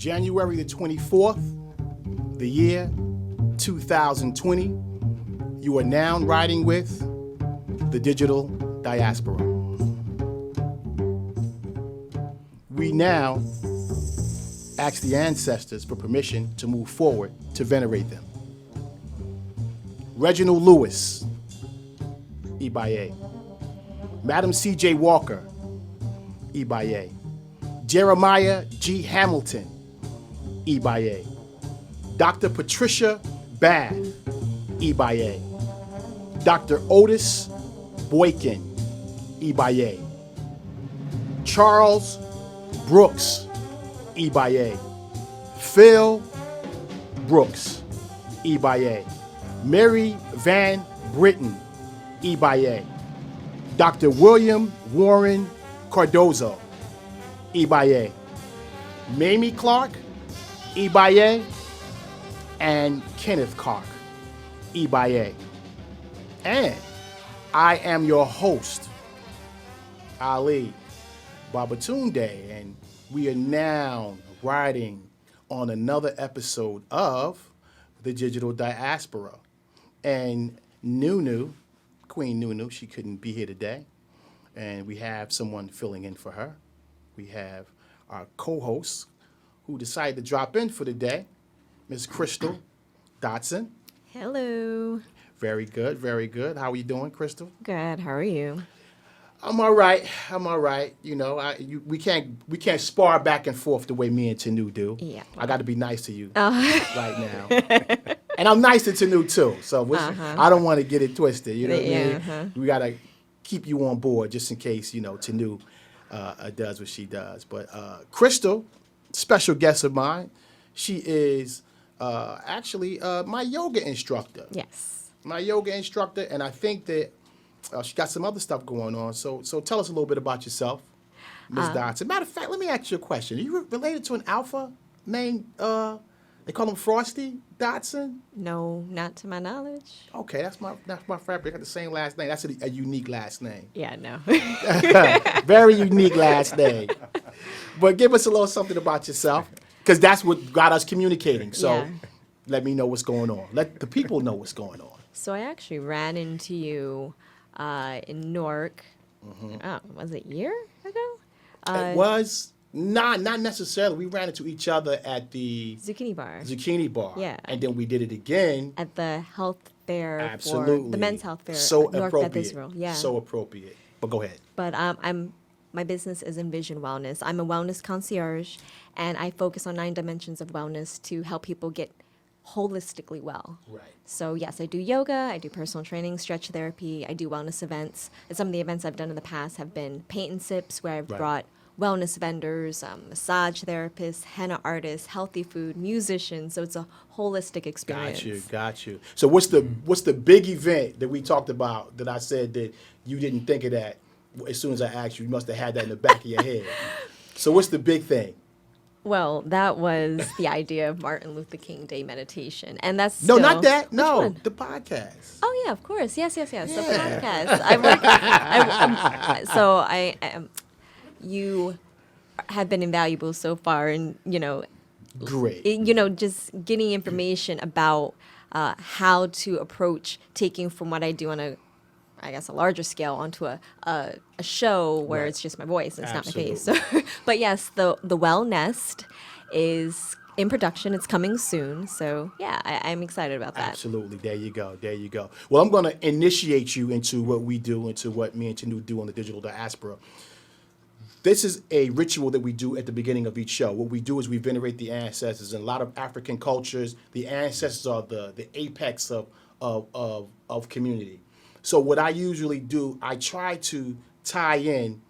January the 24th, the year 2020. You are now riding with the digital diaspora. We now ask the ancestors for permission to move forward to venerate them. Reginald Lewis, Ibaye. Madam C.J. Walker, Ibaye. Jeremiah G. Hamilton, Ibaye. Dr. Patricia Bath, Ibaye. Dr. Otis Boykin, Ibaye. Charles Brooks, Ibaye. Phil Brooks, Ibaye. Mary Van Britton, Ibaye. Dr. William Warren Cardozo, Ibaye. Mamie Clark, Ibaye. And Kenneth Clark, Ibaye. And I am your host, Ali Babatunde, and we are now riding on another episode of the Digital Diaspora. And Nunu, Queen Nunu, she couldn't be here today, and we have someone filling in for her. We have our co-host who decided to drop in for the day, Ms. Crystal Dodson. Hello. Very good, very good. How are you doing, Crystal? Good. How are you? I'm all right. You know, we can't spar back and forth the way me and Tanu do. Yeah. I got to be nice to you right now, and I'm nice to Tanu too. So I don't want to get it twisted. You know what I mean? We got to keep you on board just in case Tanu does what she does. But Crystal, special guest of mine, she is actually my yoga instructor. Yes. My yoga instructor, and I think that she got some other stuff going on. So tell us a little bit about yourself, Ms. Dodson. Matter of fact, let me ask you a question. Are you related to an alpha named, they call him Frosty Dodson? No, not to my knowledge. Okay, that's my fabric. I got the same last name. That's a unique last name. Yeah, no. Very unique last name. But give us a little something about yourself, because that's what got us communicating. So let me know what's going on. Let the people know what's going on. So I actually ran into you in Newark. Was it a year ago? It was not necessarily. We ran into each other at the Zucchini Bar. Yeah. And then we did it again at the health fair. Absolutely. For the men's health fair. So Newark, appropriate. Beth Israel. Yeah. So appropriate. But go ahead. But my business is Envision Wellness. I'm a wellness concierge, and I focus on 9 dimensions of wellness to help people get holistically well. Right. So yes, I do yoga, I do personal training, stretch therapy, I do wellness events. And some of the events I've done in the past have been paint and sips, where I've brought wellness vendors, massage therapists, henna artists, healthy food, musicians. So it's a holistic experience. Got you. So what's the big event that we talked about that I said that you didn't think of that as soon as I asked you? You must have had that in the back of your head. So what's the big thing? Well, that was the idea of Martin Luther King Day meditation, and that's no, not that. No, one? The podcast. Oh yeah, of course. Yes. The Yeah. podcast. You have been invaluable so far, and Great. Just getting information about how to approach taking from what I do on a larger scale onto a show where it's just my voice and it's not my face. So, but yes, the Well Nest is in production. It's coming soon. So yeah, I'm excited about that. Absolutely. There you go. Well, I'm going to initiate you into what we do, into what me and Tanu do on the Digital Diaspora. This is a ritual that we do at the beginning of each show. What we do is we venerate the ancestors. In a lot of African cultures, the ancestors are the apex of community. So what I usually do, I try to tie in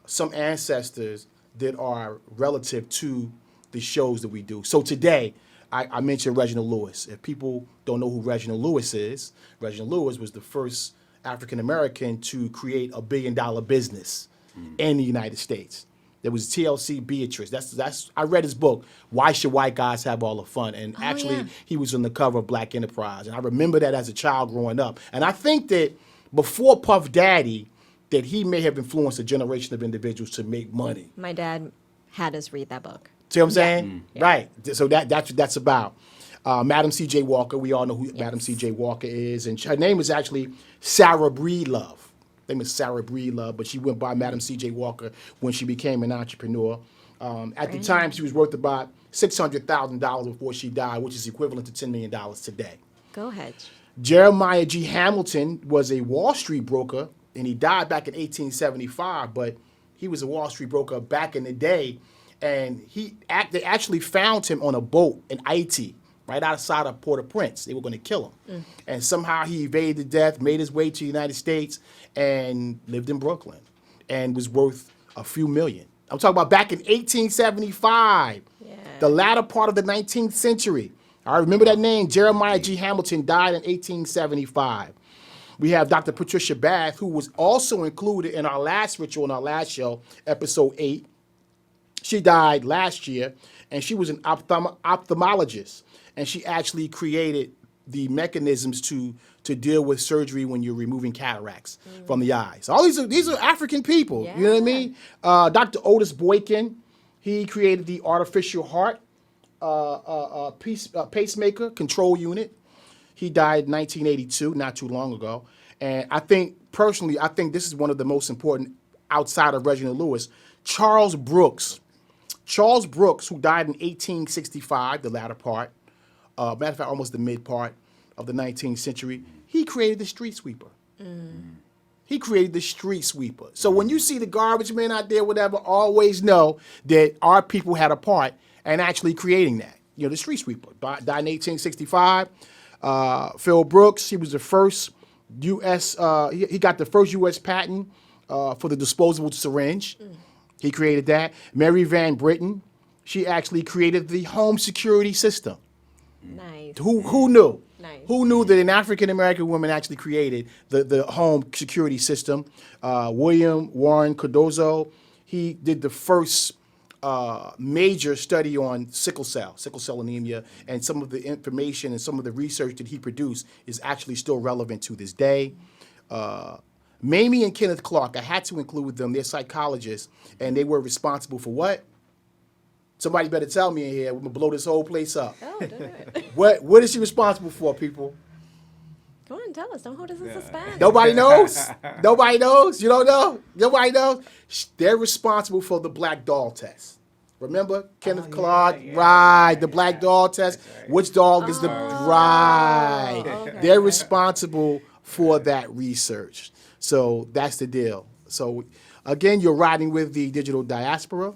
some ancestors that are relative to the shows that we do. So today, I mentioned Reginald Lewis. If people don't know who Reginald Lewis is, Reginald Lewis was the first African American to create a $1 billion business in the United States. There was TLC Beatrice. That's I read his book, Why Should White Guys Have All the Fun? And he was on the cover of Black Enterprise. And I remember that as a child growing up. And I think that before Puff Daddy, that he may have influenced a generation of individuals to make money. My dad had us read that book. See what I'm saying? Yeah. Right. So that's what that's about. Madam C.J. Walker, we all know who Madam C.J. Walker is. And her name is actually Sarah Breedlove. Her name is Sarah Breedlove, but she went by Madam C.J. Walker when she became an entrepreneur. At the time, she was worth about $600,000 before she died, which is equivalent to $10 million today. Go ahead. Jeremiah G. Hamilton was a Wall Street broker, and he died back in 1875, but he was a Wall Street broker back in the day, and they actually found him on a boat in Haiti, right outside of Port-au-Prince. They were going to kill him. And somehow he evaded death, made his way to the United States, and lived in Brooklyn, and was worth a few million. I'm talking about back in 1875, the latter part of the 19th century. I remember that name. Jeremiah G. Hamilton died in 1875. We have Dr. Patricia Bath, who was also included in our last ritual, in our last show, episode 8. She died last year, and she was an ophthalmologist, and she actually created the mechanisms to deal with surgery when you're removing cataracts from the eyes. All these are African people. You know what I mean? Dr. Otis Boykin, he created the artificial heart pacemaker control unit. He died in 1982, not too long ago. And I think, personally, this is one of the most important outside of Reginald Lewis. Charles Brooks. Charles Brooks, who died in 1865, the latter part, matter of fact, almost the mid part of the 19th century, he created the street sweeper. He created the street sweeper. So when you see the garbage men out there, whatever, always know that our people had a part in actually creating that. You know, the street sweeper. Died in 1865. Phil Brooks, he was the first U.S., he got the first U.S. patent for the disposable syringe. He created that. Mary Van Britten, she actually created the home security system. Nice. Who knew? Nice. Who knew that an African-American woman actually created the home security system? William Warren Cardozo, he did the first major study on sickle cell anemia, and some of the information and some of the research that he produced is actually still relevant to this day. Mamie and Kenneth Clark, I had to include them. They're psychologists, and they were responsible for what? Somebody better tell me in here. We're going to blow this whole place up. Oh, do it. What is she responsible for, people? Go on, tell us. Don't hold us in suspense. Nobody knows? Nobody knows? You don't know? Nobody knows? They're responsible for the black doll test. Remember? Kenneth Clark, right, the black doll test. Right. Which dog is the, right. Okay. They're responsible for that research. So that's the deal. So again, you're riding with the digital diaspora.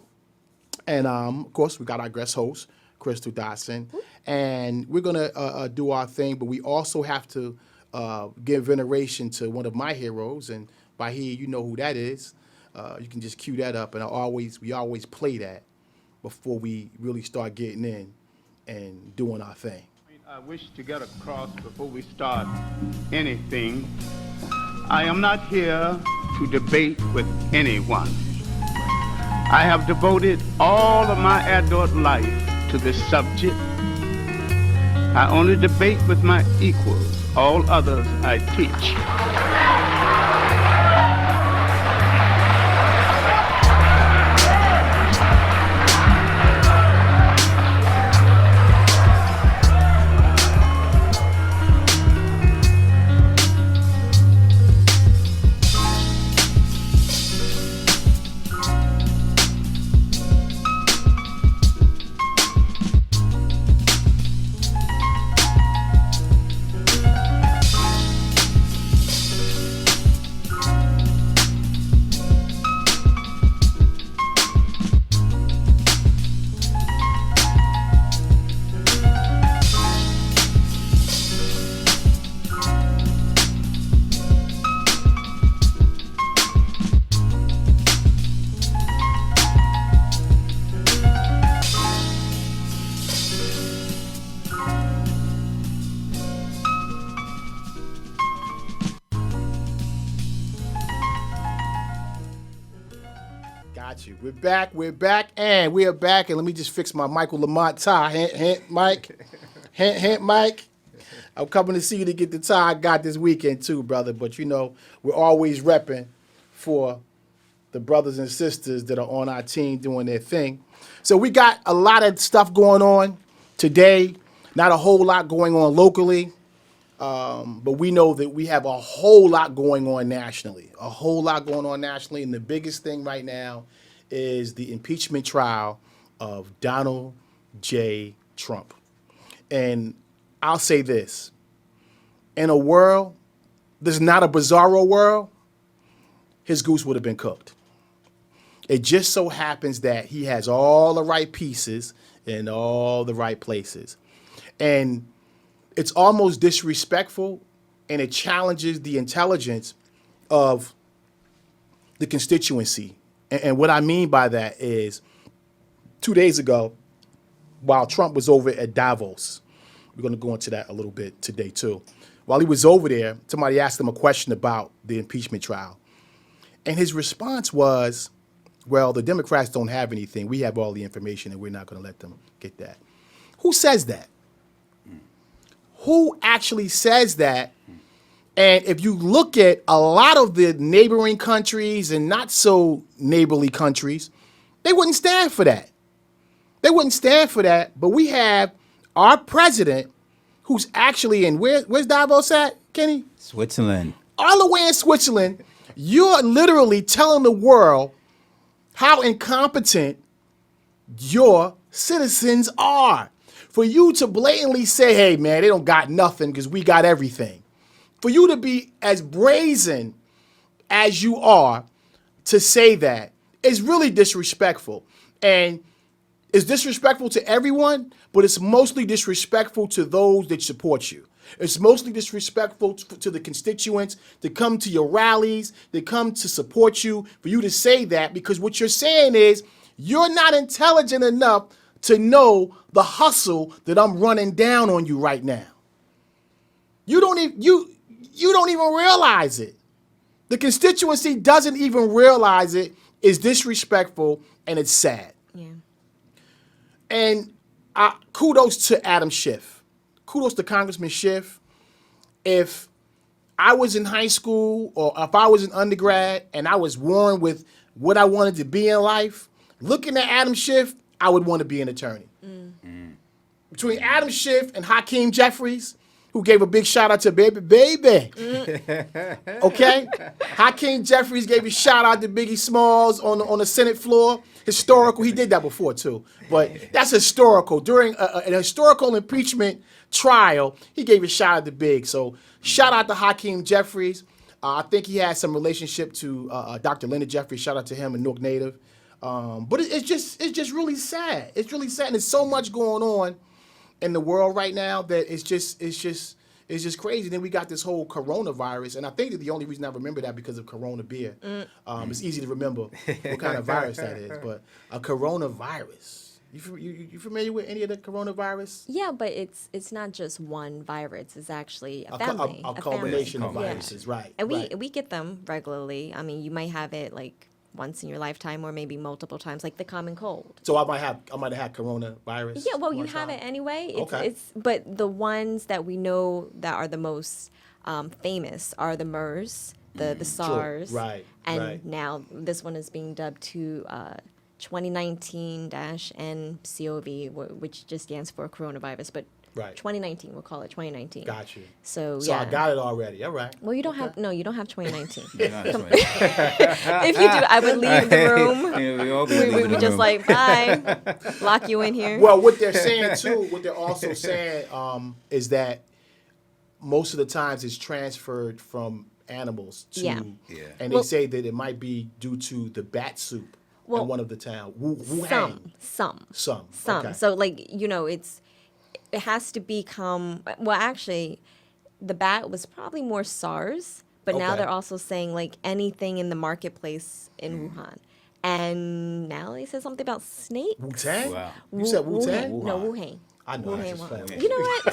And of course, we got our guest host, Crystal Dodson. And we're going to do our thing, but we also have to give veneration to one of my heroes. And by here, you know who that is. You can just cue that up. And we always play that before we really start getting in and doing our thing. I wish to get across before we start anything. I am not here to debate with anyone. I have devoted all of my adult life to this subject. I only debate with my equals. All others I teach. We're back, and we are back. And let me just fix my Michael Lamont tie. Hint, hint, Mike. Hint, hint, Mike. I'm coming to see you to get the tie I got this weekend too, brother. But you know, we're always repping for the brothers and sisters that are on our team doing their thing. So we got a lot of stuff going on today, not a whole lot going on locally, but we know that we have a whole lot going on nationally, and the biggest thing right now is the impeachment trial of Donald J. Trump. And I'll say this, in a world that's not a bizarro world, his goose would have been cooked. It just so happens that he has all the right pieces in all the right places. And it's almost disrespectful, and it challenges the intelligence of the constituency. And what I mean by that is 2 days ago, while Trump was over at Davos, we're going to go into that a little bit today too. While he was over there, somebody asked him a question about the impeachment trial. And his response was, well, the Democrats don't have anything. We have all the information, and we're not going to let them get that. Who says that? Who actually says that? And if you look at a lot of the neighboring countries and not so neighborly countries, they wouldn't stand for that. But we have our president, who's actually in, where's Davos at, Kenny? Switzerland. All the way in Switzerland. You're literally telling the world how incompetent your citizens are. For you to blatantly say, hey, man, they don't got nothing because we got everything. For you to be as brazen as you are to say that is really disrespectful. And it's disrespectful to everyone, but it's mostly disrespectful to those that support you. It's mostly disrespectful to the constituents that come to your rallies, that come to support you, for you to say that, because what you're saying is you're not intelligent enough to know the hustle that I'm running down on you right now. You don't even realize it. The constituency doesn't even realize it. It's disrespectful, and it's sad. Yeah. And kudos to Adam Schiff. Kudos to Congressman Schiff. If I was in high school or if I was an undergrad and I was warned with what I wanted to be in life, looking at Adam Schiff, I would want to be an attorney. Between Adam Schiff and Hakeem Jeffries, who gave a big shout out to Baby. Okay? Hakeem Jeffries gave a shout out to Biggie Smalls on the Senate floor. Historical. He did that before too, but that's historical. During an historical impeachment trial, he gave a shout out to Big. So shout out to Hakeem Jeffries. I think he has some relationship to Dr. Leonard Jeffries. Shout out to him, a Newark native. But it's just really sad. It's really sad, and there's so much going on in the world right now that it's just crazy. Then we got this whole coronavirus, and I think that the only reason I remember that because of Corona beer. It's easy to remember what kind of virus that is, but a coronavirus. You familiar with any of the coronavirus? Yeah, but it's not just one virus. It's actually a family. A culmination of family. viruses, right. And right. we get them regularly. I mean, you might have it like once in your lifetime or maybe multiple times, like the common cold. So I might have had coronavirus. Yeah, well, you one have time. it anyway. Okay. But the ones that we know that are the most famous are the MERS, the SARS, Right, and right. now this one is being dubbed to 2019-nCoV, which just stands for coronavirus, but Right. 2019, we'll call it 2019. Got you. So So yeah. I got it already. All right. Well, you don't have 2019. That's right. If you do, I would leave the room. Yeah, we all be We leaving would the just room. like, bye, lock you in here. Well, what they're saying too, what they're also saying is that most of the times it's transferred from animals to, Yeah. Yeah. and they Well- say that it might be due to the bat soup in one of the towns. Wuhan. Some. Okay. So like, it has to become, well, actually, the bat was probably more SARS, but now Okay. they're also saying like anything in the marketplace in Wuhan. And now they said something about snakes. Wu-Tang? Wow. You said Wu-Tang? Wuhan. No, Wuhan. I know. I Wuhan, just Wuhan. playing. You know what?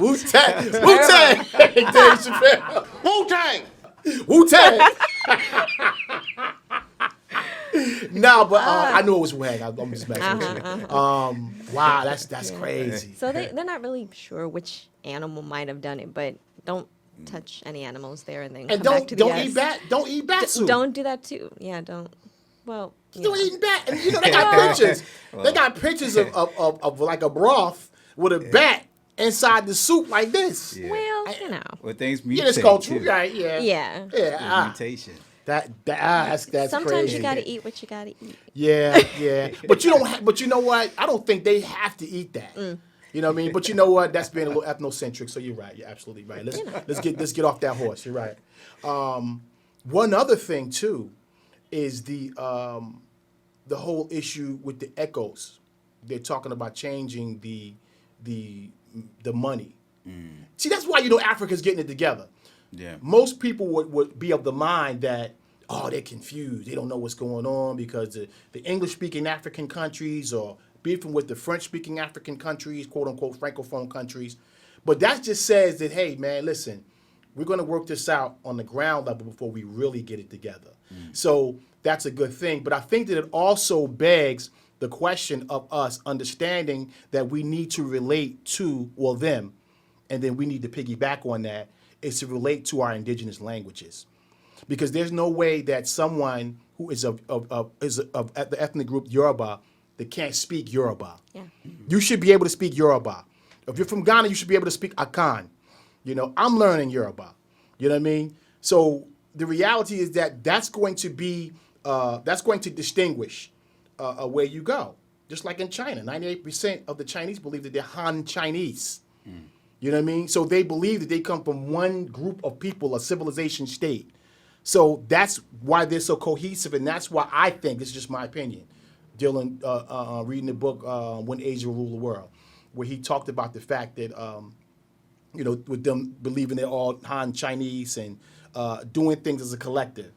Wu-Tang. Wu-Tang. Dave Chappelle. Wu-Tang! Wu-Tang. No, but I knew it was Wuhan. I'm just messing with you. Wow, that's crazy. So they're not really sure which animal might have done it, but don't touch any animals there, and then And come back to the don't US. eat bat soup. Don't do that too. Yeah, don't. Well, Still eating bat, and they got pictures. They got pictures of like a broth with a bat inside the soup like this. Yeah. well, Well, things mutate. Yeah, it's cultural, too. right? Yeah. Yeah. Yeah. Mutation. That's Sometimes crazy. you gotta eat what you gotta eat. Yeah. But you don't. But you know what? I don't think they have to eat that. You know what I mean? But you know what? That's being a little ethnocentric. So you're right. You're absolutely right. Let's get off that horse. You're right. One other thing too is the whole issue with the echoes. They're talking about changing the money. See, that's why Africa's getting it together. Yeah. Most people would be of the mind that, they're confused. They don't know what's going on because the English-speaking African countries are beefing with the French-speaking African countries, quote-unquote Francophone countries. But that just says that, hey, man, listen, we're going to work this out on the ground level before we really get it together. So that's a good thing. But I think that it also begs the question of us understanding that we need to relate to, them, and then we need to piggyback on that, is to relate to our indigenous languages. Because there's no way that someone who is of the ethnic group Yoruba that can't speak Yoruba. Yeah. You should be able to speak Yoruba. If you're from Ghana, you should be able to speak Akan. I'm learning Yoruba. You know what I mean? So the reality is that that's going to distinguish where you go. Just like in China, 98% of the Chinese believe that they're Han Chinese. You know what I mean? So they believe that they come from one group of people, a civilization state. So that's why they're so cohesive, and that's why I think, this is just my opinion, Dylan, reading the book When Asia Will Rule the World, where he talked about the fact that, with them believing they're all Han Chinese and doing things as a collective,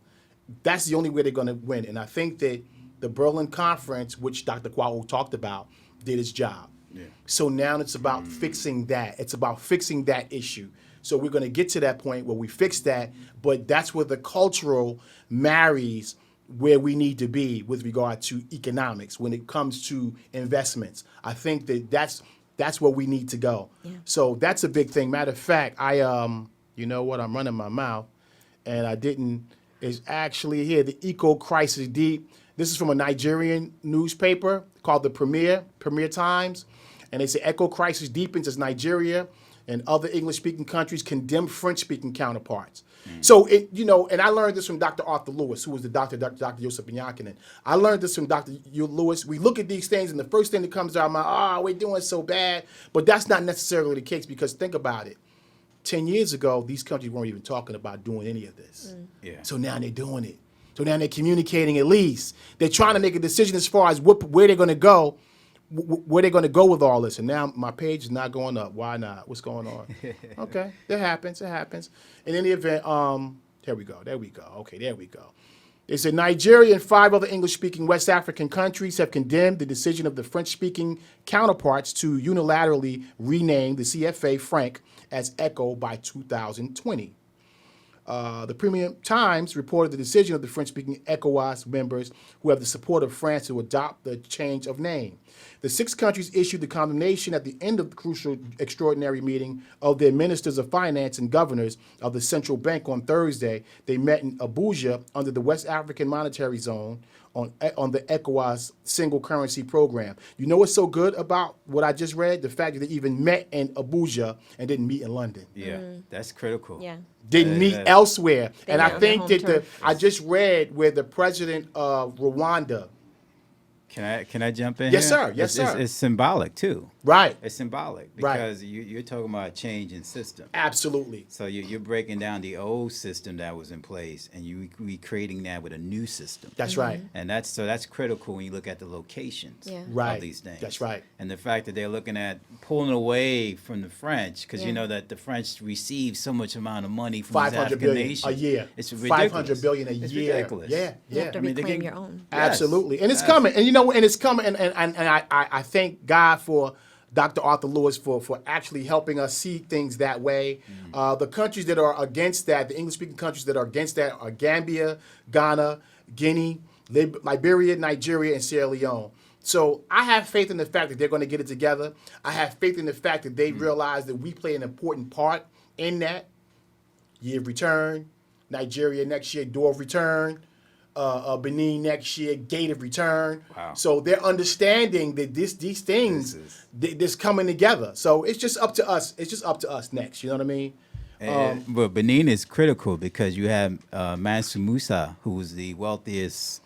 that's the only way they're going to win. And I think that the Berlin Conference, which Dr. Kwao talked about, did its job. Yeah. So now it's about fixing that. It's about fixing that issue. So we're going to get to that point where we fix that, but that's where the cultural marries where we need to be with regard to economics when it comes to investments. I think that that's where we need to go. Yeah. So that's a big thing. Matter of fact, you know what? I'm running my mouth, and I didn't. It's actually here, the Eco Crisis Deep. This is from a Nigerian newspaper called the Premier Times, and they say Eco Crisis deepens as Nigeria and other English-speaking countries condemn French-speaking counterparts. So, and I learned this from Dr. Arthur Lewis, who was the doctor, Dr. Joseph Biankinen. I learned this from Dr. Lewis. We look at these things, and the first thing that comes to our mind, we're doing so bad. But that's not necessarily the case, because think about it. 10 years ago, these countries weren't even talking about doing any of this. Yeah. So now they're doing it. So now they're communicating at least. They're trying to make a decision as far as where they're going to go. Where they're going to go with all this. And now my page is not going up. Why not? What's going on? Okay, it happens. In any event, there we go. Okay, there we go. They said Nigeria and 5 other English-speaking West African countries have condemned the decision of the French-speaking counterparts to unilaterally rename the CFA franc as ECHO by 2020. The Premium Times reported the decision of the French-speaking ECOWAS members who have the support of France to adopt the change of name. The 6 countries issued the condemnation at the end of the crucial extraordinary meeting of their ministers of finance and governors of the central bank on Thursday. They met in Abuja under the West African Monetary Zone on the ECOWAS single currency program. You know what's so good about what I just read? The fact that they even met in Abuja and didn't meet in London. Yeah, that's critical. Yeah. Didn't meet elsewhere. And I met think on that their home I just read where the president of Rwanda. Can I jump in? Yes, here? sir. Yes, sir. It's symbolic too. Right. It's symbolic Right. because you're talking about a change in system. Absolutely. So you're breaking down the old system that was in place, and you recreating that with a new system. That's right. And that's critical when you look at the locations Right. of these things. That's right. And the fact that they're looking at pulling away from the French, because Yeah. you know that the French receive so much amount of money from these 500 African billion nations. a year. It's ridiculous. 500 billion a It's year. ridiculous. Yeah. You have to I mean, they reclaim can- your own. Yes. Absolutely. And it's Yes. coming. And it's coming. And I thank God for Dr. Arthur Lewis for actually helping us see things that way. The countries that are against that, the English-speaking countries that are against that are Gambia, Ghana, Guinea, Liberia, Nigeria, and Sierra Leone. So I have faith in the fact that they're going to get it together. I have faith in the fact that they realize that we play an important part in that. year of return. Nigeria next year, door of return. Benin next year, gate of return. Wow. So they're understanding that these things, this coming together. So it's just up to us. It's just up to us next. You know what I mean? But Benin is critical because you have Mansour Musa, who was the wealthiest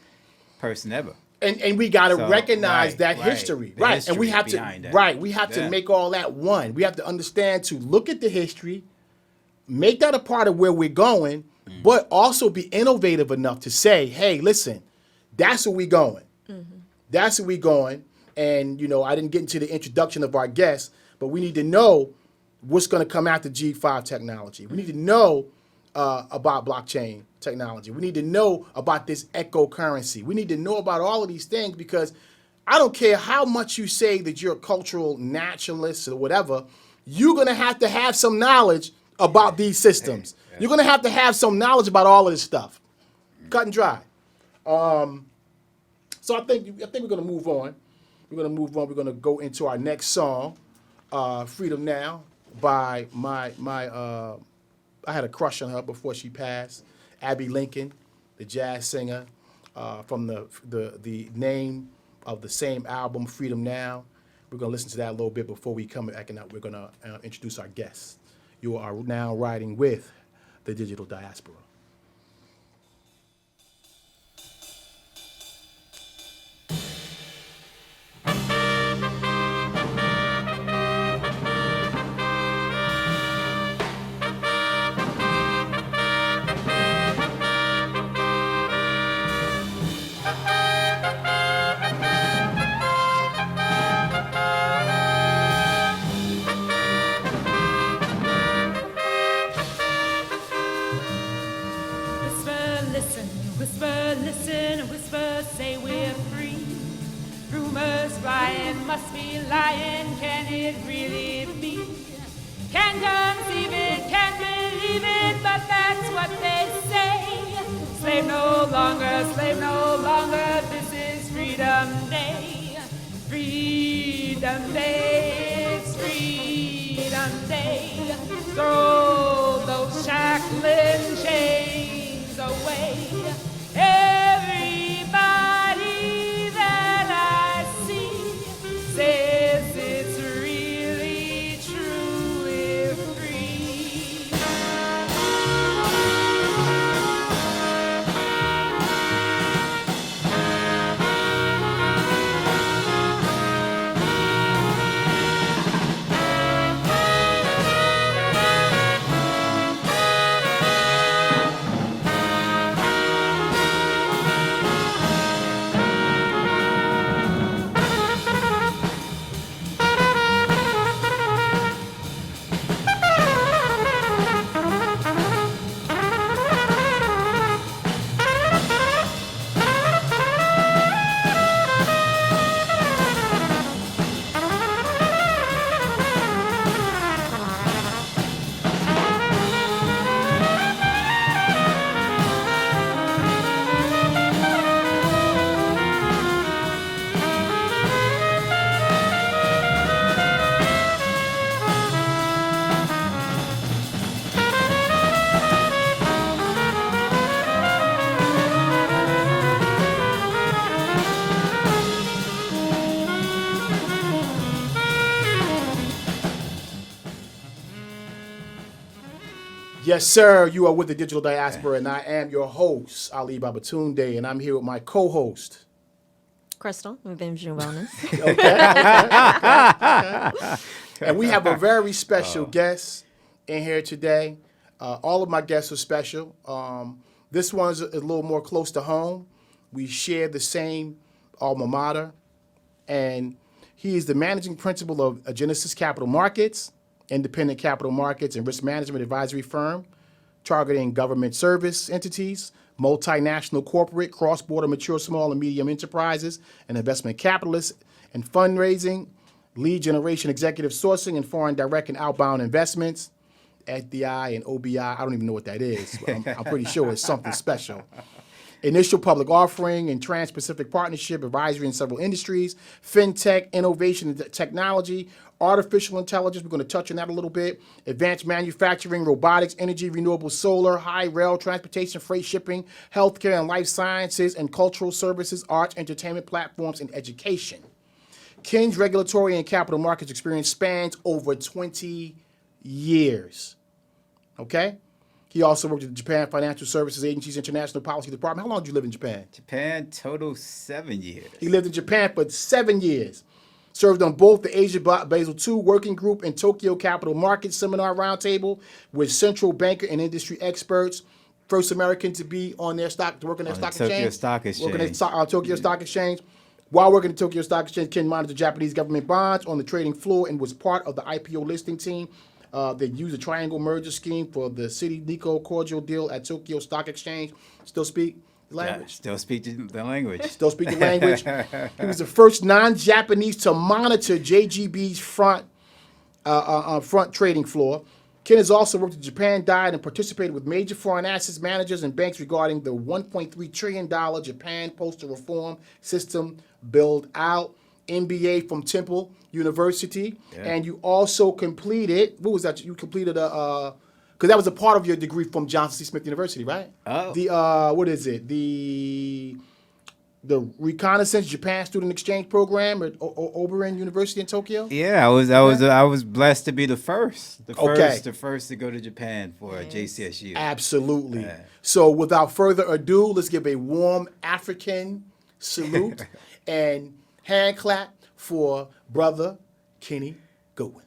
person ever. And we got to So, recognize that right. history, The right? And we history have behind to, that. right? We have to Yeah. make all that one. We have to understand to look at the history, make that a part of where we're going, but also be innovative enough to say, "Hey, listen, that's where we're going. That's where we're going." And I didn't get into the introduction of our guests, but we need to know what's going to come after G5 technology. We need to know about blockchain technology. We need to know about this echo currency. We need to know about all of these things because I don't care how much you say that you're a cultural naturalist or whatever, you're going to have some knowledge about these systems. You're going to have some knowledge about all of this stuff. Cut and dry. So I think we're going to move on. We're going to move on. We're going to go into our next song, Freedom Now, by my I had a crush on her before she passed, Abby Lincoln, the jazz singer, from the name of the same album, Freedom Now. We're going to listen to that a little bit before we come back, and we're going to introduce our guests. You are now riding with the Digital Diaspora. Whisper, listen, whisper, say we're free. Rumors flying, must be lying, can it really be? Can't conceive it, can't believe it, but that's what they say. Slave no longer, this is Freedom Day. Freedom Day, it's Freedom Day. Throw those shackling chains away. Everybody that I see says it's really, truly free. Yes, sir. You are with the Digital Diaspora, and I am your host, Ali Babatunde, and I'm here with my co-host. Crystal, with Impeachment Wellness. And we have a very special guest in here today. All of my guests are special. This one's a little more close to home. We share the same alma mater, and he is the managing principal of Jeanensis Capital Markets, independent capital markets and risk management advisory firm, targeting government service entities, multinational corporate, cross-border mature small and medium enterprises, and investment capitalists, and fundraising, lead generation, executive sourcing, and foreign direct and outbound investments, FDI and OBI. I don't even know what that is, but I'm pretty sure it's something special. Initial public offering and Trans-Pacific Partnership, advisory in several industries, fintech, innovation and technology, artificial intelligence, we're going to touch on that a little bit, advanced manufacturing, robotics, energy, renewable solar, high rail, transportation, freight shipping, healthcare and life sciences, and cultural services, arts, entertainment platforms, and education. Ken's regulatory and capital markets experience spans over 20 years. Okay? He also worked at the Japan Financial Services Agency's International Policy Department. How long did you live in Japan? Japan, total 7 years. He lived in Japan for 7 years. Served on both the Asia Basel II Working Group and Tokyo Capital Markets Seminar Roundtable with central banker and industry experts. First American to be on their stock, to work on their stock exchange. Tokyo Stock Exchange. Working at Tokyo Stock Exchange. While working at Tokyo Stock Exchange, Ken monitored Japanese government bonds on the trading floor and was part of the IPO listing team. They used a triangle merger scheme for the City Nikko cordial deal at Tokyo Stock Exchange. Still speak the language? Yeah, still speak the language. Still speak the language. He was the first non-Japanese to monitor JGB's front trading floor. Ken has also worked at Japan Died and participated with major foreign assets managers and banks regarding the $1.3 trillion Japan postal reform system build out. MBA from Temple University, and you also completed, what was that? You completed because that was a part of your degree from Johnson C. Smith University, right? Oh. The, what is it? The Reconnaissance Japan Student Exchange Program at Oberlin University in Tokyo? Yeah, I was blessed to be the first to go to Japan for JCSU. Absolutely. Yeah. So without further ado, let's give a warm African salute and hand clap for Brother Kenny Goodwin.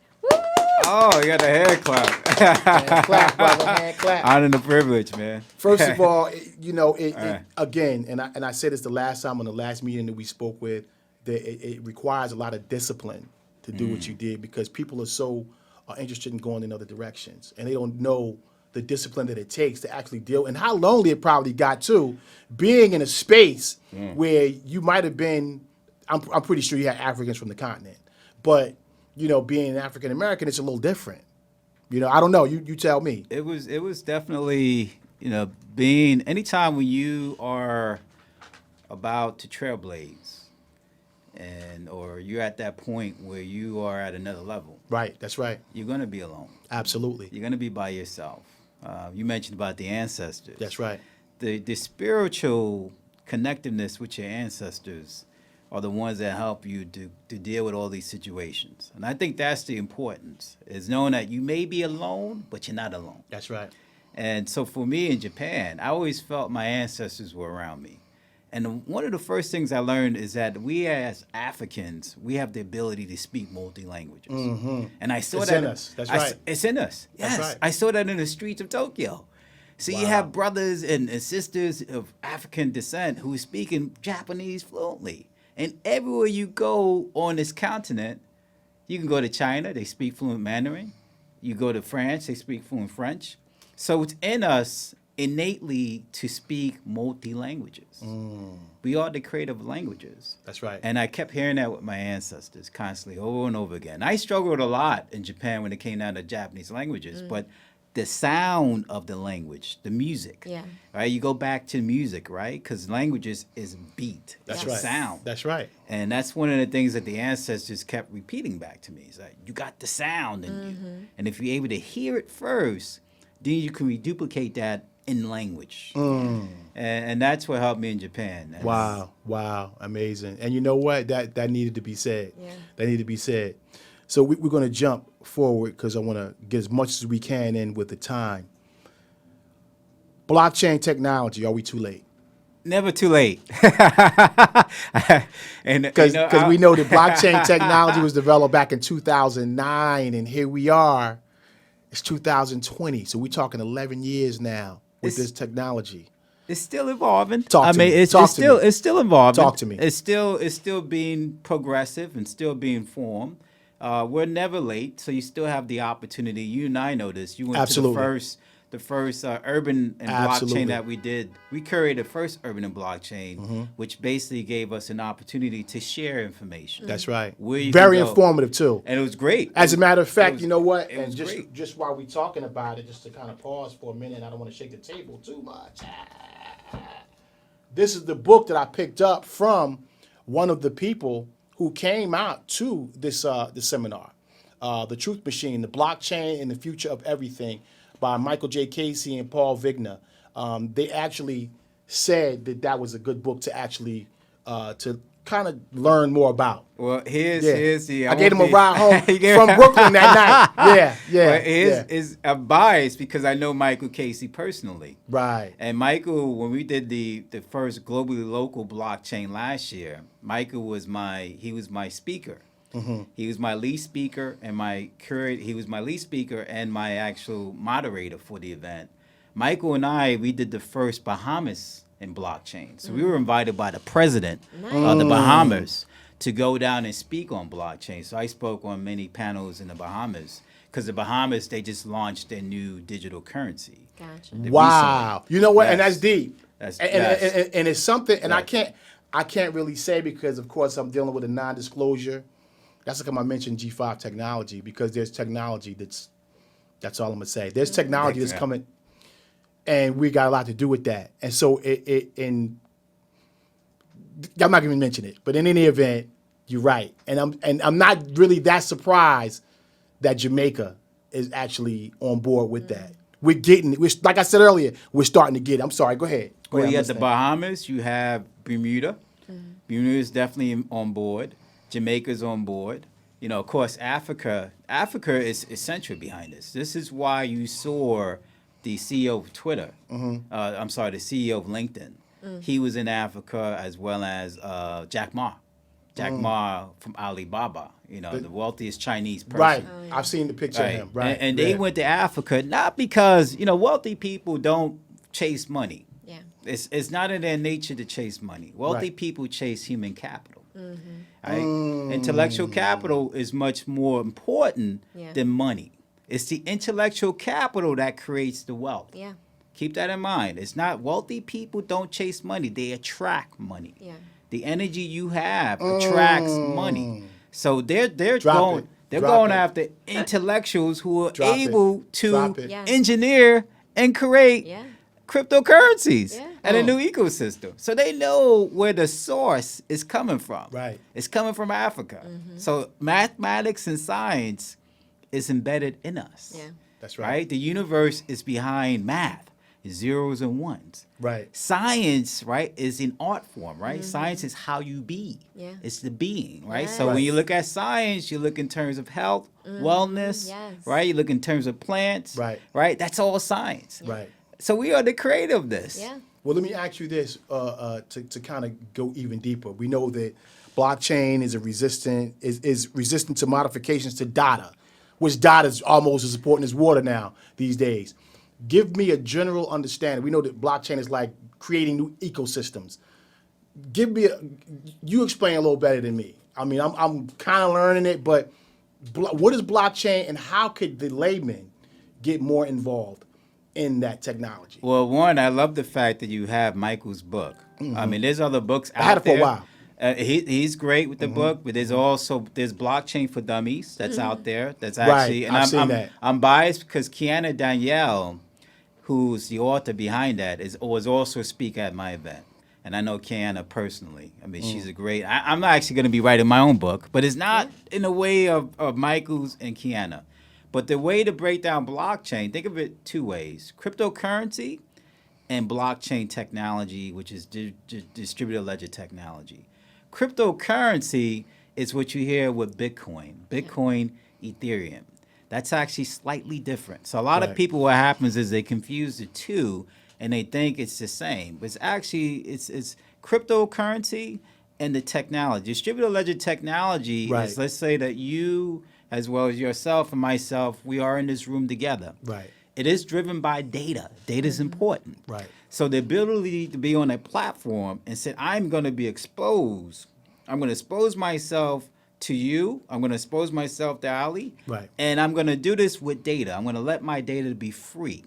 Oh, you got the hand clap. Hand clap, brother, hand clap. Honor the privilege, man. First of all, again, and I said this the last time on the last meeting that we spoke with, that it requires a lot of discipline to do what you did because people are so interested in going in other directions, and they don't know the discipline that it takes to actually deal, and how lonely it probably got too, being in a space where you might have been. I'm pretty sure you had Africans from the continent, but being an African American, it's a little different. I don't know. You tell me. It was definitely being anytime when you are about to trailblaze, or you're at that point where you are at another level. Right. That's right. You're gonna be alone. Absolutely. You're gonna be by yourself. You mentioned about the ancestors. That's right. The spiritual connectiveness with your ancestors are the ones that help you to deal with all these situations. And I think that's the importance, is knowing that you may be alone, but you're not alone. That's right. And so for me in Japan, I always felt my ancestors were around me. And one of the first things I learned is that we as Africans, we have the ability to speak multi-languages. Mm-hmm. And I saw it's that. In us. That's right. It's in us. Yes. That's right. I saw that in the streets of Tokyo. So you have brothers and sisters of African descent who are speaking Japanese fluently. And everywhere you go on this continent, you can go to China, they speak fluent Mandarin. You go to France, they speak fluent French. So it's in us innately to speak multi-languages. We are the creative languages. That's right. And I kept hearing that with my ancestors constantly, over and over again. I struggled a lot in Japan when it came down to Japanese languages, but the sound of the language, the music, right? You go back to music, right? Because languages is beat. That's it's right. Sound. That's right. And that's one of the things that the ancestors kept repeating back to me. It's like, you got the sound in you. And if you're able to hear it first, then you can reduplicate that in language. And that's what helped me in Japan. Wow. Amazing. And you know what? That needed to be said. Yeah. That needed to be said. So we're going to jump forward because I want to get as much as we can in with the time. Blockchain technology, are we too late? Never too late. Because we know that blockchain technology was developed back in 2009, and here we are. It's 2020, so we're talking 11 years now with this technology. It's still evolving. It's still evolving. Talk to me. It's still being progressive and still being formed. We're never late, so you still have the opportunity. You and I know this. You went to the first urban and blockchain that we did. We created the first urban and blockchain, which basically gave us an opportunity to share information. That's right. Very informative too. And it was great. As a matter of fact, you know what? It was And great. just while we're talking about it, just to kind of pause for a minute, I don't want to shake the table too much. This is the book that I picked up from one of the people who came out to this seminar, The Truth Machine, the Blockchain and the Future of Everything by Michael J. Casey and Paul Vigna. They actually said that was a good book to actually to kind of learn more about. Well, here's the. I gave him a ride home from Brooklyn that night. Yeah. Well, is a bias because I know Michael Casey personally. Right. And Michael, when we did the first globally local blockchain last year, Michael was my speaker. Mm-hmm. He was my lead speaker and my curator. He was my lead speaker and my actual moderator for the event. Michael and we did the first Bahamas in blockchain. So we were invited by the president of the Bahamas to go down and speak on blockchain. So I spoke on many panels in the Bahamas because the Bahamas, they just launched their new digital currency. Gotcha. Wow. Recently. You know what? Yes. And that's deep. That's And it's something, and Yes. I can't really say because, of course, I'm dealing with a non-disclosure. That's like I mentioned G5 technology because there's technology that's all I'm going to say. There's technology that's coming. And we got a lot to do with that. And so I'm not going to mention it, but in any event, you're right. And I'm not really that surprised that Jamaica is actually on board with that. We're like I said earlier, we're starting to get it. I'm sorry, go ahead. Well, you have the Bahamas, you have Bermuda. Bermuda is definitely on board. Jamaica's on board. You know, of course, Africa is essential behind this. This is why you saw the CEO of Twitter, the CEO of LinkedIn. He was in Africa as well as Jack Ma. Jack Ma from Alibaba, the wealthiest Chinese person. Right. I've seen the picture of him. Right. And they went to Africa not because, wealthy people don't chase money. Yeah. It's not in their nature to chase money. Wealthy people chase human capital. Right? Intellectual capital is much more important than money. It's the intellectual capital that creates the wealth. Yeah. Keep that in mind. It's not wealthy people don't chase money. They attract money. Yeah. The energy you have attracts money. So they're Drop going it. after intellectuals who are Drop it. able to Drop it. Yeah. engineer and create Yeah. cryptocurrencies Yeah. and a new ecosystem. So they know where the source is coming from. Right. It's coming from Africa. So mathematics and science is embedded in us. Yeah. That's right. Right? The universe is behind math, zeros and ones. Right. Science, right, is in art form, right? Science is how you be. Yeah. It's the being, right? Yes. So when you look at science, you look in terms of health, wellness, Yes. right? You look in terms of plants, Right. Right? That's all science. Right. So we are the creator of this. Yeah. Well, let me ask you this to kind of go even deeper. We know that blockchain is resistant to modifications to data, which data is almost as important as water now these days. Give me a general understanding. We know that blockchain is like creating new ecosystems. You explain a little better than me. I mean, I'm kind of learning it, but what is blockchain and how could the layman get more involved in that technology? Well, one, I love the fact that you have Michael's book. I mean, there's other books out I had it for a there. while. He's great with the book, but there's blockchain for dummies that's out there. That's Right, actually, and I've seen that. I'm biased because Kiana Danielle, who's the author behind that, was also a speaker at my event, and I know Kiana personally. I mean, she's a great. I'm not actually going to be writing my own book, but it's not in the way of Michael's and Kiana. But the way to break down blockchain, think of it two ways: cryptocurrency and blockchain technology, which is distributed ledger technology. Cryptocurrency is what you hear with Bitcoin, Ethereum. That's actually slightly different. So a lot of Right. people, what happens is they confuse the two and they think it's the same. But it's actually, it's cryptocurrency and the technology. Distributed ledger technology Right. is, let's say that you, as well as yourself and myself, we are in this room together. Right. It is driven by data. Data is important. Right. So the ability to be on a platform and say, I'm going to be exposed. I'm going to expose myself to you. I'm going to expose myself to Ali. Right. And I'm going to do this with data. I'm going to let my data be free.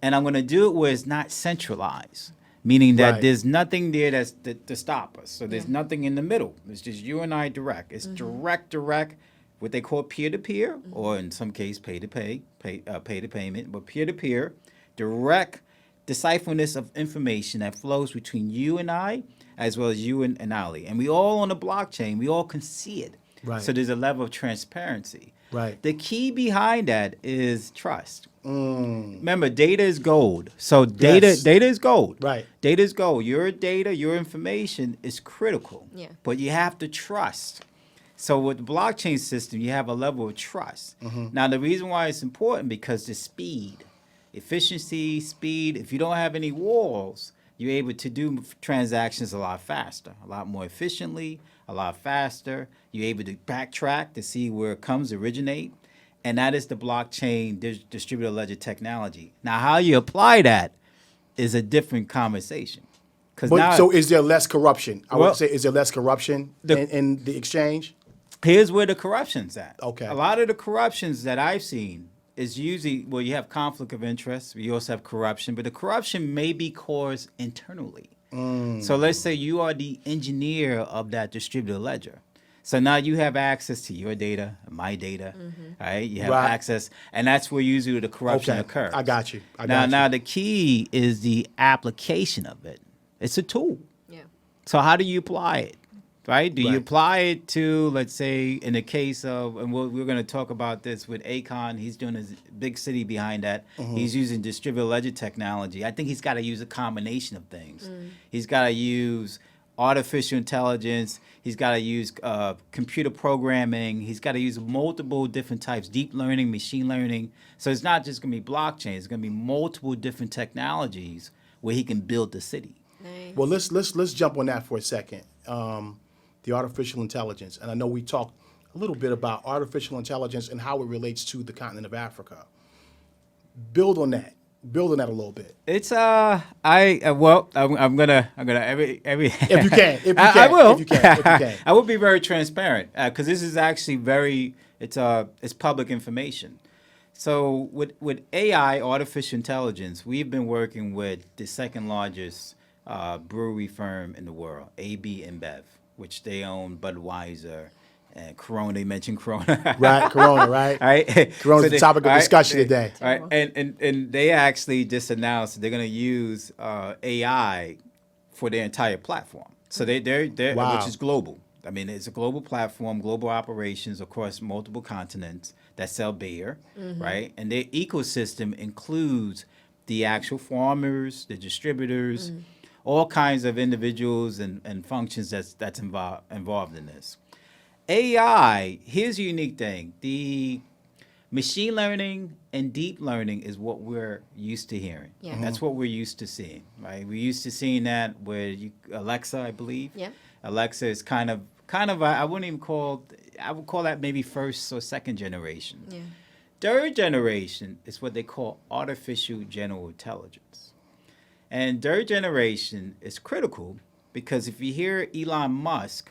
And I'm going to do it where it's not centralized, meaning that Right. there's nothing there that's to stop us. So there's nothing in the middle. It's just you and I direct. It's direct, what they call peer-to-peer, or in some case pay-to-payment, but peer-to-peer, direct decipherment of information that flows between you and I, as well as you and Ali. And we all on the blockchain, we all can see it. Right. So there's a level of transparency. Right. The key behind that is trust. Remember, data is gold. So data is gold. Right. Data is gold. Your data, your information is critical. Yeah. But you have to trust. So with the blockchain system, you have a level of trust. Now, the reason why it's important because the speed, efficiency, speed. If you don't have any walls, you're able to do transactions a lot faster, a lot more efficiently, a lot faster. You're able to backtrack to see where it originate. And that is the blockchain distributed ledger technology. Now, how you apply that is a different conversation. So is there less corruption? I Well, would say, is there less corruption in the exchange? Here's where the corruption's at. Okay. A lot of the corruptions that I've seen is usually, well, you have conflict of interest. You also have corruption, but the corruption may be caused internally. So let's say you are the engineer of that distributed ledger. So now you have access to your data, my data, right? You have access, and that's where usually the corruption occurs. I got you. Now the key is the application of it. It's a tool. Yeah. So how do you apply it, right? Do you apply it to, let's say, in the case of, and we're going to talk about this with Akon. He's doing his big city behind that. He's using distributed ledger technology. I think he's got to use a combination of things. He's got to use artificial intelligence. He's got to use computer programming. He's got to use multiple different types, deep learning, machine learning. So it's not just going to be blockchain. It's going to be multiple different technologies where he can build the city. Nice. Well, let's jump on that for a second. The artificial intelligence, and I know we talked a little bit about artificial intelligence and how it relates to the continent of Africa. Build on that a little bit. It's I'm gonna every If you can, I will. If you can. I will be very transparent because this is actually it's public information. So with AI, artificial intelligence, we've been working with the second largest brewery firm in the world, AB InBev, which they own Budweiser and Corona. They mentioned Corona. Right, Corona, right? Right. Corona's the topic of discussion today. Right. And they actually just announced that they're going to use AI for their entire platform. So they're Wow. which is global. I mean, it's a global platform, global operations across multiple continents that sell beer, right? And their ecosystem includes the actual farmers, the distributors, all kinds of individuals and functions that's involved in this. AI, here's the unique thing. The machine learning and deep learning is what we're used to hearing. Yeah. That's what we're used to seeing, right? We're used to seeing that with Alexa, I believe. Yeah. Alexa is kind of I would call that maybe first or second generation. Yeah. Third generation is what they call artificial general intelligence. And third generation is critical because if you hear Elon Musk,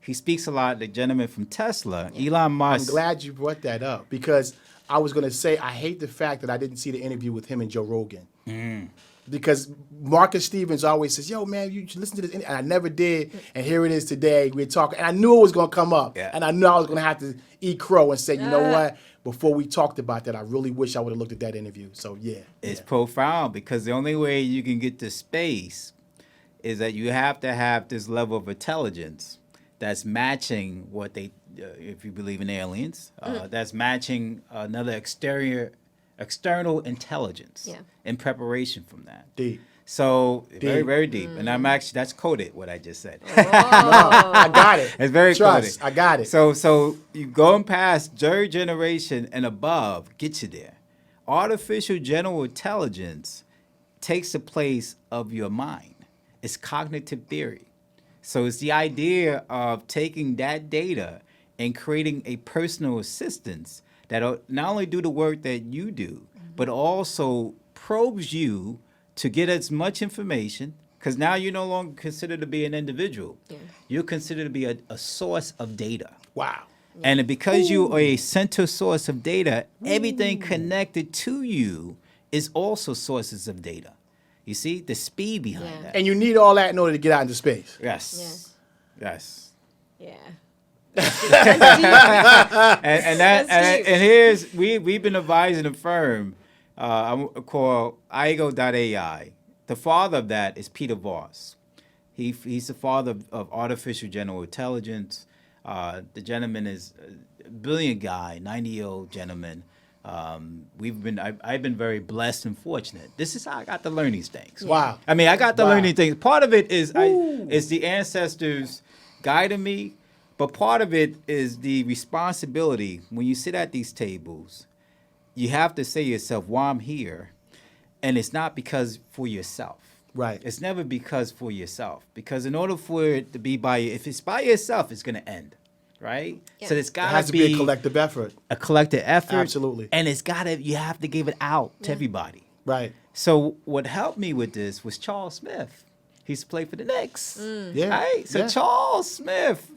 he speaks a lot, the gentleman from Tesla, Elon I'm Musk. glad you brought that up because I was going to say I hate the fact that I didn't see the interview with him and Joe Rogan. Because Marcus Stevens always says, yo, man, you should listen to this. And I never did. And here it is today. We're talking. And I knew it was going to come up. Yeah. And I knew I was going to have to eat crow and say, you know what? Before we talked about that, I really wish I would have looked at that interview. So, yeah. It's profound because the only way you can get to space is that you have to have this level of intelligence that's matching what they, if you believe in aliens, that's matching another external intelligence in preparation from that. Deep. So very, very deep. And that's coded, what I just said. I got it. It's very Trust. coded. I got it. So you going past third generation and above gets you there. Artificial general intelligence takes the place of your mind. It's cognitive theory. So it's the idea of taking that data and creating a personal assistant that'll not only do the work that you do, but also probes you to get as much information, because now you're no longer considered to be an individual. Yeah. You're considered to be a source of data. Wow. And because you are a center source of data, everything connected to you is also sources of data. You see the speed behind that. And you need all that in order to get out into space. Yes. Yes. Yeah. And here's we've been advising the firm I'm called IAGO.ai. The father of that is Peter Voss. He's the father of artificial general intelligence. The gentleman is a brilliant guy, 90-year-old gentleman. I've been very blessed and fortunate. This is how I got to learn these things. Wow. I mean, I got to Wow. learn these things. Part of it is is the ancestors guiding me, but part of it is the responsibility. When you sit at these tables, you have to say to yourself, why I'm here, and it's not because for yourself. Right. It's never because for yourself. Because in order for it to be if it's by yourself, it's going to end. Right? Yeah. So it's It got has to be a collective effort. a collective effort. Absolutely. And you have to give it out to everybody. Right. So what helped me with this was Charles Smith. He used to play for the Knicks. Yeah. Right? So Yeah. Charles Smith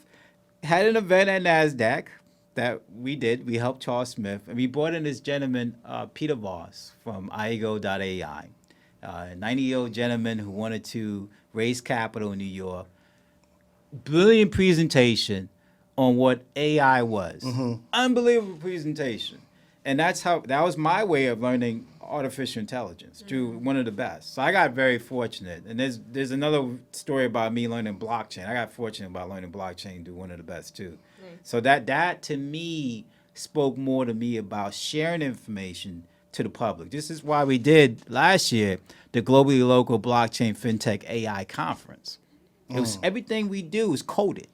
had an event at NASDAQ that we did. We helped Charles Smith. And we brought in this gentleman, Peter Voss from IAGO.ai. A 90-year-old gentleman who wanted to raise capital in New York. Brilliant presentation on what AI was. Unbelievable presentation. And that was my way of learning artificial intelligence through one of the best. So I got very fortunate. And there's another story about me learning blockchain. I got fortunate about learning blockchain through one of the best too. So that to me spoke more to me about sharing information to the public. This is why we did last year the globally local blockchain fintech AI conference. It was everything we do is coded.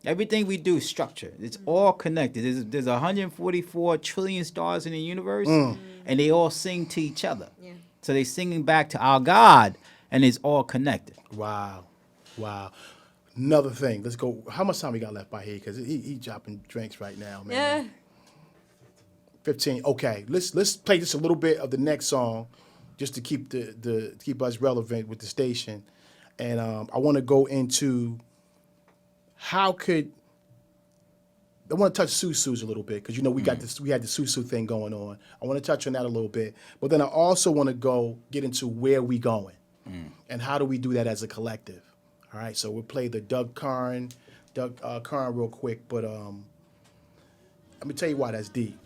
Everything we do is structured. It's all connected. There's 144 trillion stars in the universe, and they all sing to each other. Yeah. So they singing back to our God, and it's all connected. Wow. Wow. Another thing. Let's go. How much time we got left by here? Because he dropping drinks right now, man. Yeah. 15. Okay. Let's play just a little bit of the next song, just to keep to keep us relevant with the station. And I want to go into I want to touch Susus a little bit because we had the Susu thing going on. I want to touch on that a little bit, but then I also want to get into where we going and how do we do that as a collective. All right, so we'll play the Doug Karn real quick, but let me tell you why that's deep.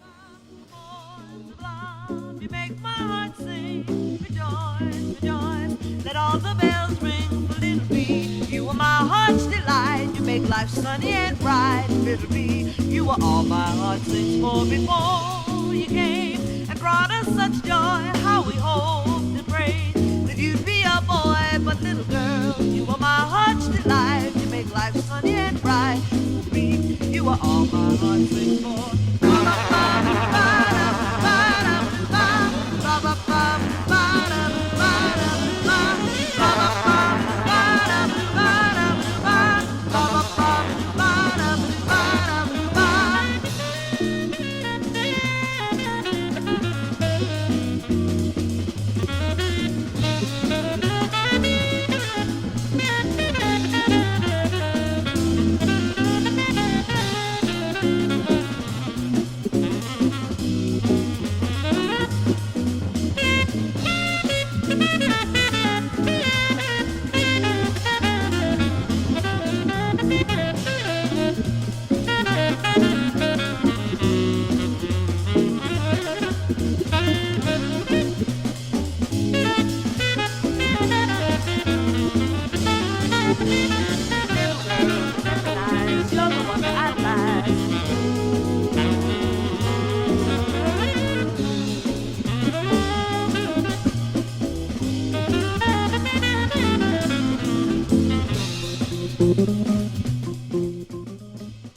You make my heart sing, rejoice, rejoice. Let all the bells ring for little B. You are my heart's delight. You make life sunny and bright, little B. You are all my heart sings for before you came and brought us such joy. How we hoped and prayed that you'd be a boy, but little girl, you are my heart's delight. You make life sunny and bright, little B. You are all my heart sings for.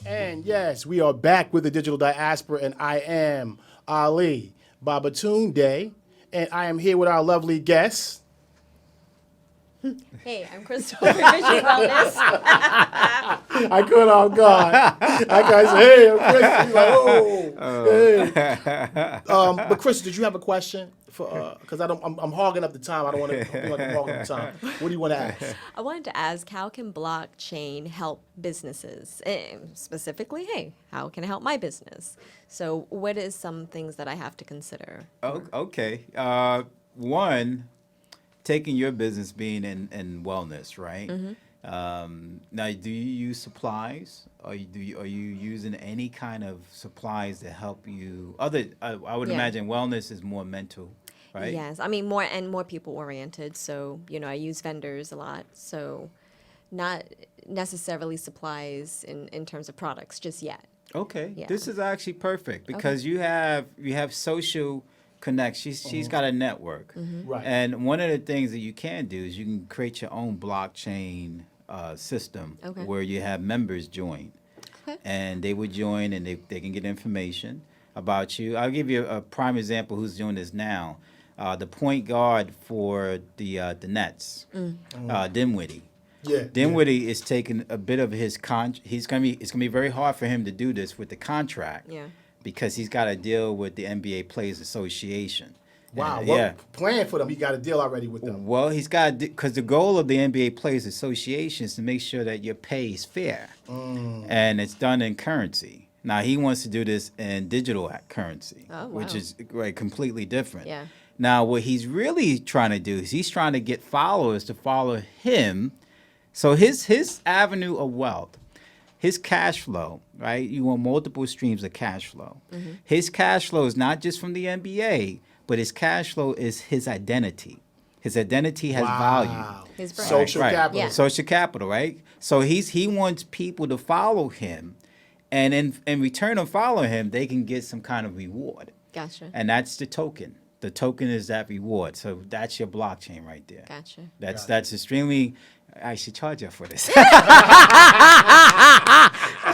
And yes, we are back with the Digital Diaspora, and I am Ali Babatunde, and I am here with our lovely guests. Hey, I'm Crystal from Vision Wellness. I caught off guard. I say, hey, I'm Chris. He's like, oh, hey. But Chris, did you have a question? Because I'm hogging up the time. I don't want to feel like I'm hogging up the time. What do you want to ask? I wanted to ask, how can blockchain help businesses? Specifically, hey, how can it help my business? So what is some things that I have to consider? Okay. One, taking your business being in wellness, right? Now, do you use supplies? Are you using any kind of supplies that help you? I would Yeah. imagine wellness is more mental, right? Yes, I mean more people oriented. So I use vendors a lot. So not necessarily supplies in terms of products just yet. Okay, Yeah. this is actually perfect because you have social connects. She's got a network, Right. and one of the things that you can do is you can create your own blockchain system Okay. where you have members join, Okay. and they would join and they can get information about you. I'll give you a prime example. Who's doing this now? The point guard for the Nets, Dinwiddie. Yeah. Dinwiddie is taking a bit of his it's gonna be very hard for him to do this with the contract. Yeah. Because he's got to deal with the NBA Players Association. Wow. And, Well, playing for them, he got a deal already with them. Well, he's got because the goal of the NBA Players Association is to make sure that your pay is fair, and it's done in currency. Now he wants to do this in digital currency, Oh, which wow. is completely different. Yeah. Now what he's really trying to do is he's trying to get followers to follow him. So his avenue of wealth, his cash flow, right? You want multiple streams of cash flow. His cash flow is not just from the NBA, but his cash flow is his identity. His identity has value. His brand. Social Right. capital. Yeah. Social capital, right? So he wants people to follow him, and in return of following him, they can get some kind of reward, Gotcha. and that's the token. The token is that reward. So that's your blockchain right there. Gotcha. That's extremely. I should charge you for this.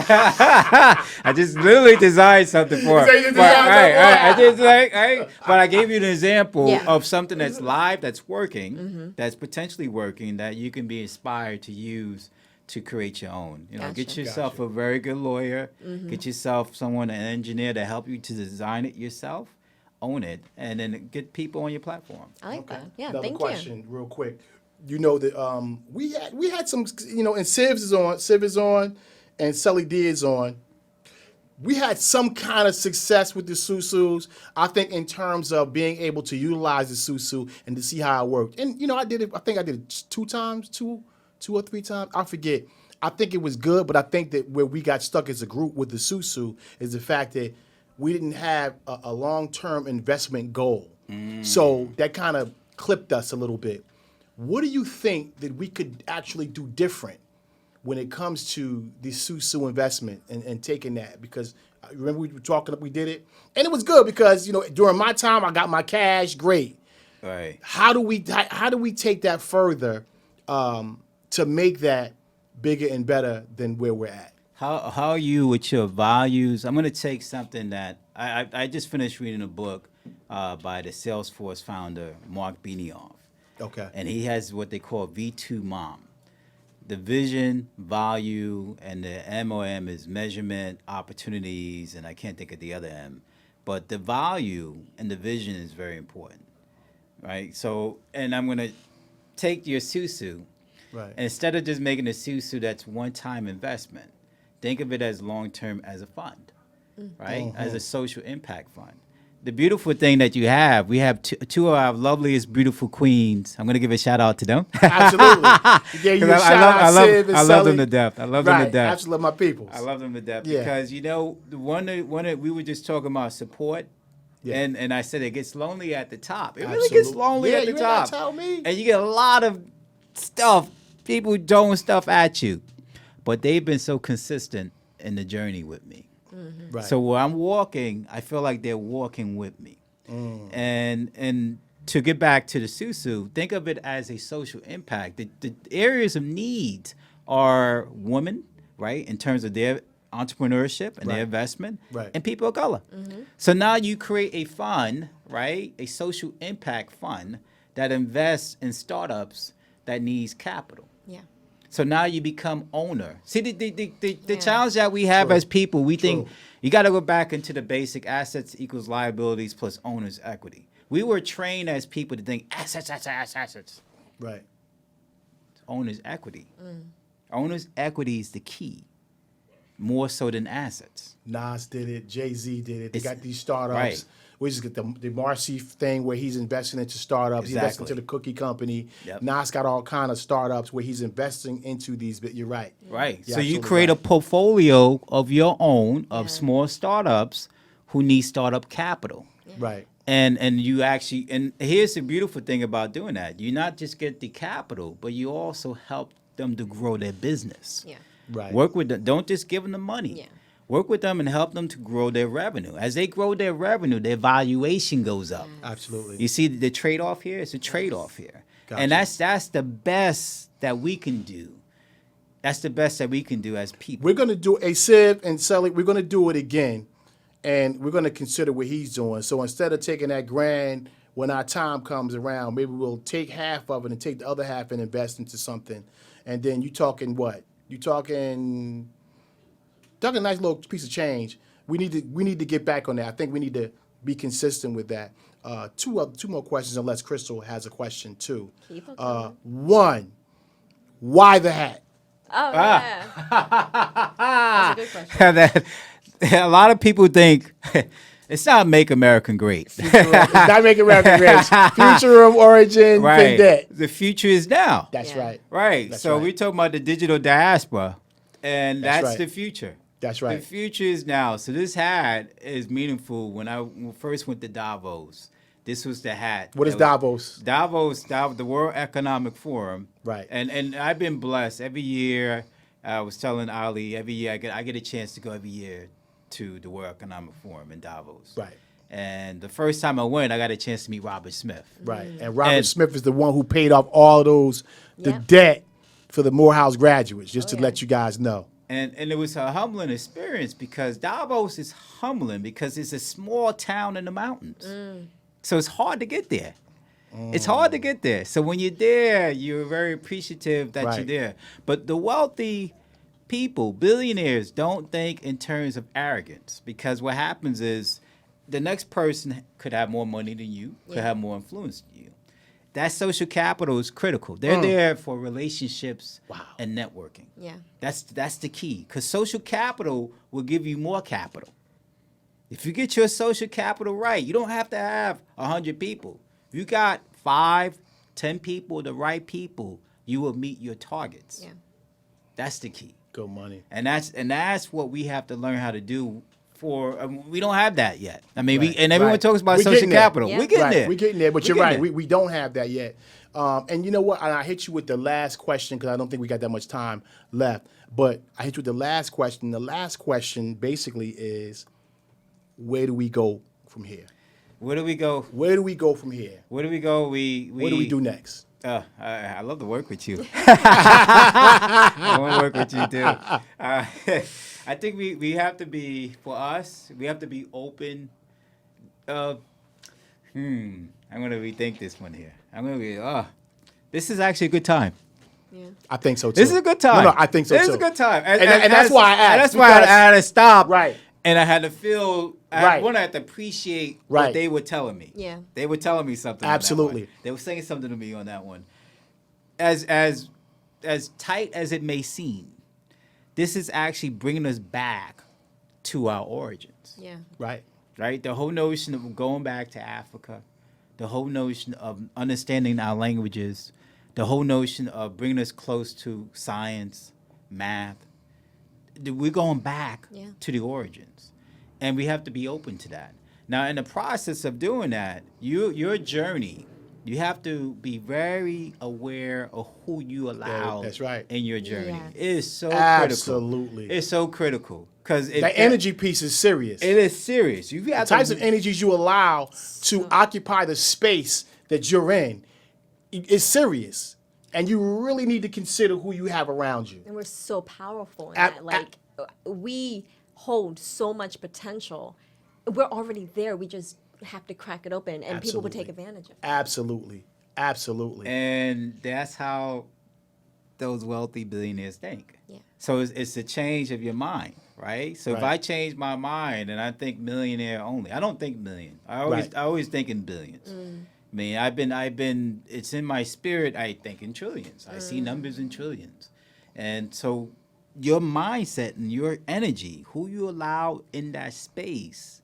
I just literally designed something for You say you it. designed But I gave you an example Yeah. of something that's live, that's working, that's potentially working, that you can be inspired to use to create your own. Get Gotcha. yourself a very good lawyer, get yourself an engineer to help you to design it yourself, own it, and then get people on your platform. I like that. Yeah. Another Thank question, real quick. You know that we had some, and Civ is on, and Sully D is on. We had some kind of success with the Susus. I think in terms of being able to utilize the Susu and to see how it worked. And I did it. I think I did it 2 times, two or 3 times. I forget. I think it was good, but I think that where we got stuck as a group with the Susu is the fact that we didn't have a long-term investment goal. So that kind of clipped us a little bit. What do you think that we could actually do different when it comes to the Susu investment and taking that? Because remember we were talking, we did it, and it was good because during my time I got my cash, great. Right. How do we take that further to make that bigger and better than where we're at? How are you with your values? I'm going to take something that I just finished reading a book by the Salesforce founder, Mark Benioff. Okay. And he has what they call V2 MOM. The vision, value, and the MOM is measurement, opportunities, and I can't think of the other M. But the value and the vision is very important, right? So, and I'm going to take your Susu. Right. And instead of just making a Susu that's one-time investment, think of it as long-term as a fund, right? As a social impact fund. The beautiful thing that we have two of our loveliest, beautiful queens. I'm going to give a shout out to them. Absolutely. You gave you a shout out, Civ and I love Sully. them to death. I love them to death. Absolutely, my peoples. I love them to death Yeah. because we were just talking about support, Yeah. and I said it gets lonely at the top. It really Absolutely. gets lonely Yeah, at the you ain't gotta top, tell me. and you get a lot of stuff. People throwing stuff at you, but they've been so consistent in the journey with me. Right. So where I'm walking, I feel like they're walking with me. And to get back to the Susu, think of it as a social impact. The areas of needs are women, right, in terms of their entrepreneurship and Right. their investment, Right. and people of color. So now you create a fund, right, a social impact fund that invests in startups that needs capital. Yeah. So now you become owner. See, the Yeah. challenge that we have True. as people, we think True. you got to go back into the basic assets equals liabilities plus owner's equity. We were trained as people to think assets. Right. Owner's equity. Owner's equity is the key, more so than assets. Nas did it. Jay-Z did it. They It's- got these startups. right. We just get the Marcy thing where he's investing into startups. He's investing into the cookie company. Yep. Nas got all kind of startups where he's investing into these. But you're right. Right. You're So you absolutely create right. a portfolio of your own of Yeah. small startups who need startup capital. Right. And you actually, and here's the beautiful thing about doing that. You not just get the capital, but you also help them to grow their business. Yeah. Right. Work with them. Don't just give them the money. Yeah. Work with them and help them to grow their revenue. As they grow their revenue, their valuation goes up. Absolutely. You see the trade-off here? It's a trade-off here. Gotcha. And that's the best that we can do. That's the best that we can do as people. We're going to do a Civ and Sully. We're going to do it again, and we're going to consider what he's doing. So instead of taking that grand, when our time comes around, maybe we'll take half of it and take the other half and invest into something. And then you talking what? You talking a nice little piece of change. We need to get back on that. I think we need to be consistent with that. Two more questions, unless Crystal has a question too. Keep it going. One, why the hat? Oh, yeah. That's a good question. That a lot of people think it's not Make America Great. It's not making American great. Future of origin, Right. debt. The future is now. That's Yeah. right. Right. That's So right. we're talking about the digital diaspora, and That's that's right. the future. That's right. The future is now. So this hat is meaningful. When I first went to Davos, this was the hat. What is that was- Davos? Davos, the World Economic Forum. Right. And I've been blessed. Every year, I was telling Ali, every year I get a chance to go every year to the World Economic Forum in Davos. Right. And the first time I went, I got a chance to meet Robert Smith. Right. And Robert And- Smith is the one who paid off all those the Yep. debt for the Morehouse graduates, just to yeah. let you guys know. And it was a humbling experience because Davos is humbling because it's a small town in the mountains. So it's hard to get there. It's hard to get there. So when you're there, you're very appreciative that you're Right. there. But the wealthy people, billionaires, don't think in terms of arrogance because what happens is the next person could have more money than you, could Yeah. have more influence than you. That social capital is critical. They're there for relationships and networking. Yeah. That's the key because social capital will give you more capital. If you get your social capital right, you don't have to have 100 people. If you got 5, 10 people, the right people, you will meet your targets. Yeah. That's the key. Good money. And that's what we have to learn how to do. We don't have that yet. I mean, Right, everyone right. talks about We're social getting there. capital. Yeah. We're getting Right. there. We're getting there, but We're you're getting right. there. We don't have that yet. And you know what? And I hit you with the last question because I don't think we got that much time left. But I hit you with the last question. The last question basically is, where do we go from here? Where do we go? Where do we go from here? Where do we go? What do we do next? I love to work with you. I want to work with you too. I think we have to be, for us, we have to be open. I'm going to rethink this one here. I'm going to be, this is actually a good time. Yeah. I think so too. This is a good time. No, I think so This too. is a good time. And that's why I asked, And that's why I because- had to stop. Right. And I had to feel, Right. I had to appreciate Right. what they were telling me. Yeah. They were telling me something. on that Absolutely. one. They were saying something to me on that one. As tight as it may seem, this is actually bringing us back to our origins. Yeah. Right. Right? The whole notion of going back to Africa, the whole notion of understanding our languages, the whole notion of bringing us close to science, math. We're going back Yeah. to the origins, and we have to be open to that. Now, in the process of doing that, your journey, you have to be very aware of who you allow that's right. in your journey. Yes. It is so Absolutely. critical. It's so critical because That energy piece is serious. It is serious. You got The types of energies you allow to occupy the space that you're in is serious. And you really need to consider who you have around you. And we're so powerful in Ab- that. Like, we hold so much potential. We're already there. We just have to crack it open, and people would take Absolutely. advantage of it. Absolutely. Absolutely. And that's how those wealthy billionaires think. Yeah. So it's a change of your mind, right? So if Right. I change my mind and I think millionaire only, I don't think million. I Right. always think in billions. I mean, I've been. It's in my spirit. I think in trillions. I see numbers in trillions, and so your mindset and your energy, who you allow in that space,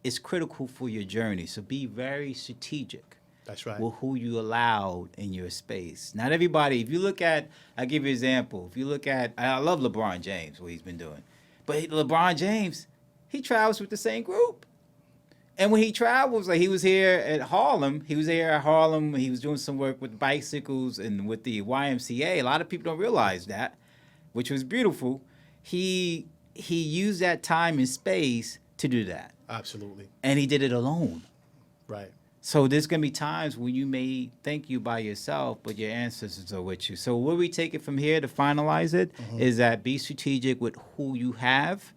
is critical for your journey. So be very strategic. That's right. With who you allowed in your space. Not everybody, if you look at, I'll give you an example. If you look at, I love LeBron James, what he's been doing. But LeBron James, he travels with the same group. And when he travels, like he was here at Harlem, he was doing some work with bicycles and with the YMCA. A lot of people don't realize that, which was beautiful. He used that time and space to do that. Absolutely. And he did it alone. Right. So there's going to be times when you may think you by yourself, but your ancestors are with you. So where we take it from here to finalize it is that be strategic with who you have.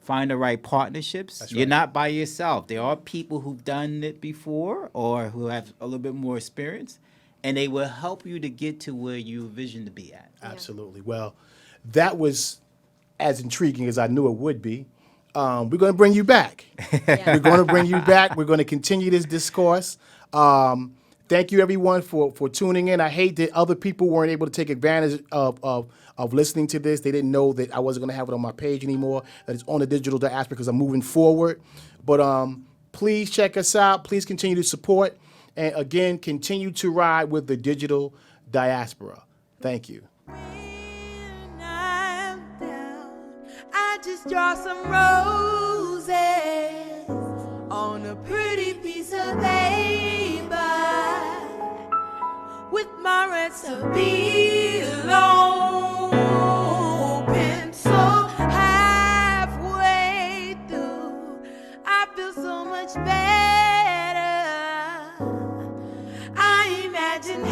Find the right partnerships. That's You're right. not by yourself. There are people who've done it before or who have a little bit more experience, and they will help you to get to where you envision to be at. Absolutely. Well, that was as intriguing as I knew it would be. We're going to bring you back. Yeah. We're going to bring you back. We're going to continue this discourse. Thank you, everyone, for tuning in. I hate that other people weren't able to take advantage of listening to this. They didn't know that I wasn't going to have it on my page anymore, that it's on the digital diaspora because I'm moving forward. But please check us out. Please continue to support. And again, continue to ride with the digital diaspora. Thank you. When I'm down, I just draw some roses on a pretty piece of paper with my recipe long pencil. Halfway through, I feel so much better. I imagine